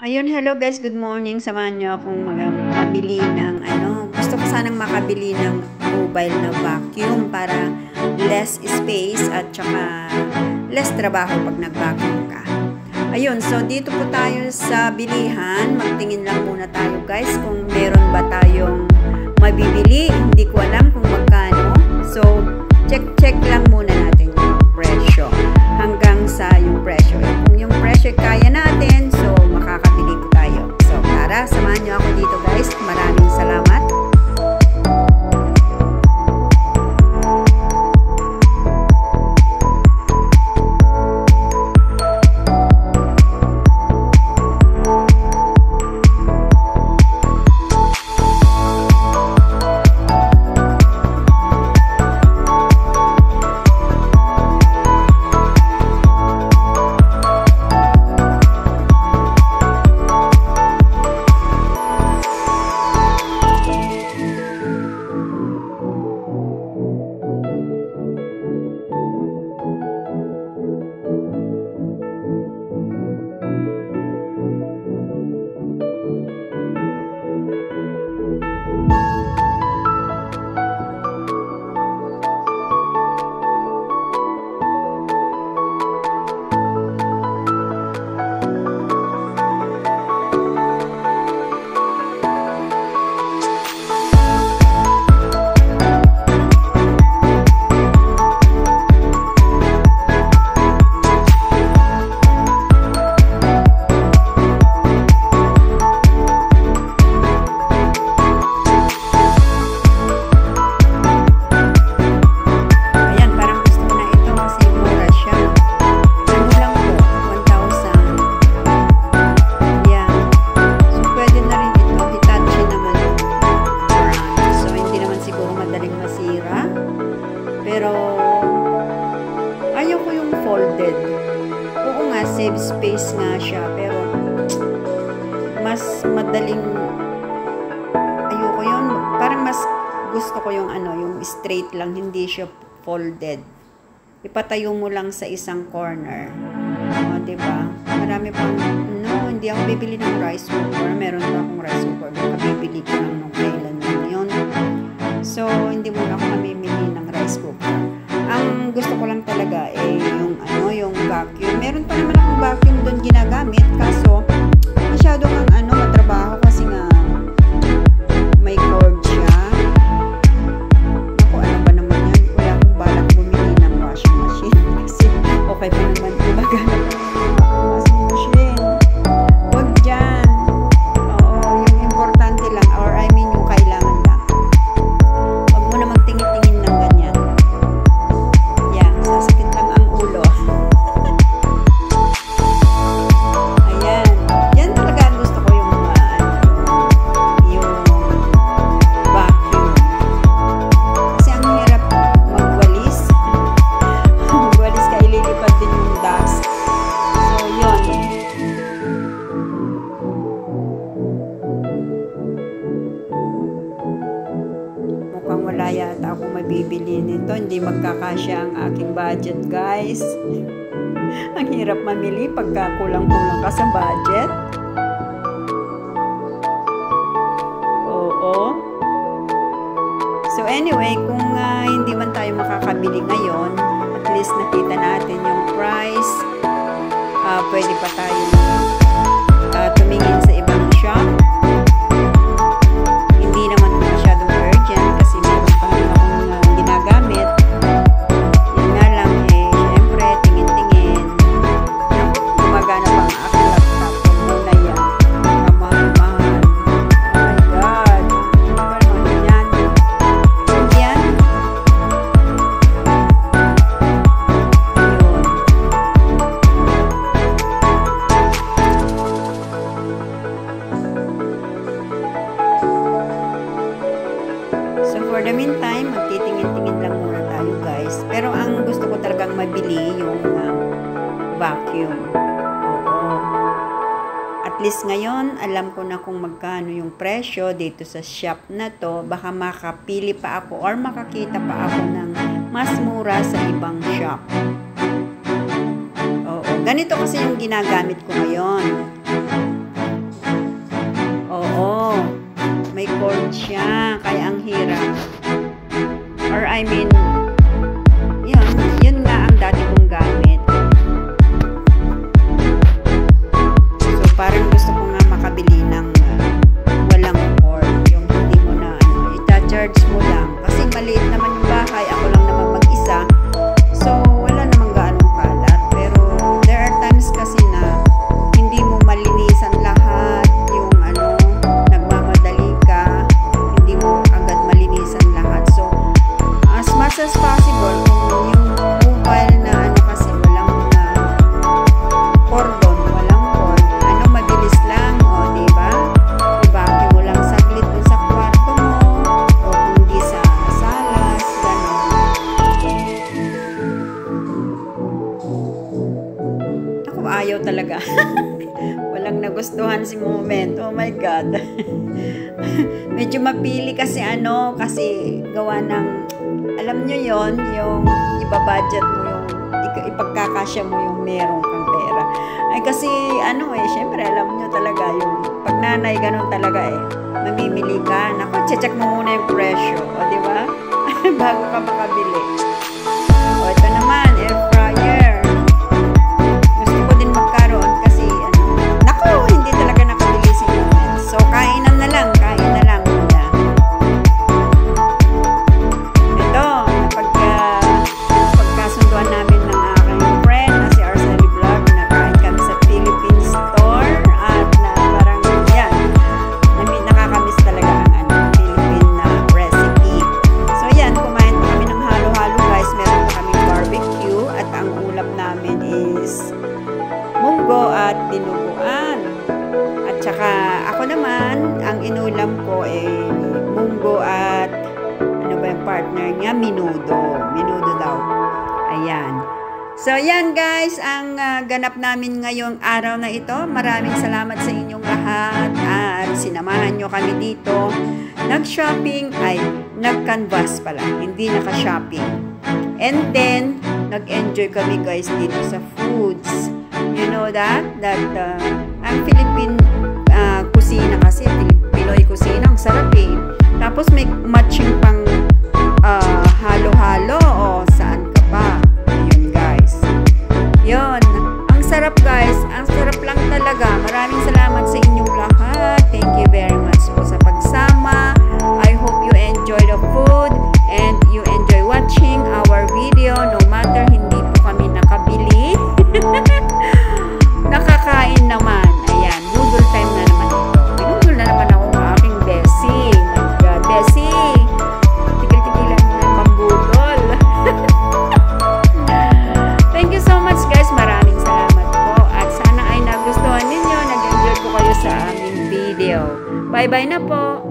Ayun, hello guys, good morning. Samahan niyo akong mabili ng gusto ko sanang makabili ng mobile na vacuum para less space at saka less trabaho pag nag-vacuum ka. Ayun, so dito po tayo sa bilihan. Magtingin lang muna tayo guys kung meron ba tayong mabibili. Hindi ko alam kung magkano. So, check lang muna natin yung presyo. Hanggang sa yung presyo. Kung yung presyo kaya natin, so makakabili po tayo. So, tara, samahan niyo ako dito guys. Maraming salamat. Pero, ayaw ko yung folded. Oo nga, save space nga siya. Pero, mas madaling, ayoko yun. Parang mas gusto ko yung yung straight lang, hindi siya folded. Ipatayo mo lang sa isang corner. O, diba? Marami pang, hindi ako bibili ng rice cooker. Meron pa akong rice cooker. Bibili ko lang nung kailan yun. So, hindi mo na ako mamimili ng rice cooker. Ang gusto ko lang talaga yung vacuum. Meron pa naman akong vacuum doon ginagamit. Kaso, masyado kang matrabaho kasi nga may cord siya. Ako, ano ba naman yan? Wala akong balak bumili ng washing machine. Kasi, okay pa naman. Diba ganun? Washing machine. Huwag dyan. Oo, yung importante lang. Or I mean, yung kailangan lang. Huwag mo na magtingin-tingin ng ganyan. Yan, sasakit lang ang ulo. Ayan. Yan talaga ang gusto ko yung vacuum. Kasi ang hirap magwalis. Magwalis ka, ililipat din yung dust. So, yun. Mukhang wala yata ako mabibili nito. Hindi magkakasya ang aking budget, guys. Ang hirap mamili pagka kulang-kulang ka sa budget. Oo. So anyway, kung hindi man tayo makakabili ngayon, at least nakita natin yung price. Pwede pa tayo tumingin sa ibang shop. Hindi naman masyadong urgent kasi meron pa rin akong ginagamit. Yun nga lang syempre, tingin-tingin. Gumagana pa ang aking laptop. Huwag muna yan. Kamahal-mahal. Oh my God. Ano naman yan? Yan. Yun. So for the meantime, magtitingin-tingin lang muna tayo guys. Pero ang gusto ko talagang mabili yung vacuum. Oo. At least ngayon, alam ko na kung magkano yung presyo dito sa shop na to. Baka makapili pa ako or makakita pa ako ng mas mura sa ibang shop. Oo. Ganito kasi yung ginagamit ko ngayon. magustuhan si Moment. Oh my God. Medyo mapili kasi kasi gawa ng, alam nyo yon, yung ibabudget mo yung, ipagkakasya mo yung meron kang pera. Ay kasi syempre alam nyo talaga yung, pag nanay, ganun talaga mamimili ka. Naku, check mo muna yung presyo. O, di ba? Bago ka makabili. O, ito naman, air fryer. Gusto ko din magkaroon kasi, naku, hindi talaga nakabili si Moment. So, kainan na lang muna. Ito, pagkasunduan namin ng aking friend na si Arcely Vlog, nakain kami sa Philippine store at na parang yan, nakakamiss talaga ang Philippine recipe. So yan, kumain pa kami ng halo-halo guys. Meron pa kaming barbecue at ang ulam namin is munggo at dinuguan. At saka ako naman, ang inulam ko munggo at yung partner niya, minudo daw. Ayan. So, yan guys, ang ganap namin ngayong araw na ito. Maraming salamat sa inyong lahat at sinamahan nyo kami dito. Nag-shopping, nag-canvas pala, hindi naka-shopping. And then, nag-enjoy kami guys dito sa foods. You know that ang Philippine kusina kasi, Pinoy kusina, ang sarap Tapos may matching pang halo-halo o saan ka pa. Ayun guys. Yun. Ang sarap guys. Ang sarap lang talaga. Maraming salamat sa inyong lahat. Thank you very much po sa pagsama. I hope you enjoy the food and you enjoy watching our video no matter hindi po kami nakabili. Nakakain naman. Ayan. Noodle time na naman ito. Noodle na naman ako ng aking Bessie. My God. Bessie. Tigil-tigilan mo yung pambudol. Thank you so much guys. Maraming salamat po. At sana ay nagustuhan ninyo. Nag-enjoy po kayo sa aming video. Bye-bye na po.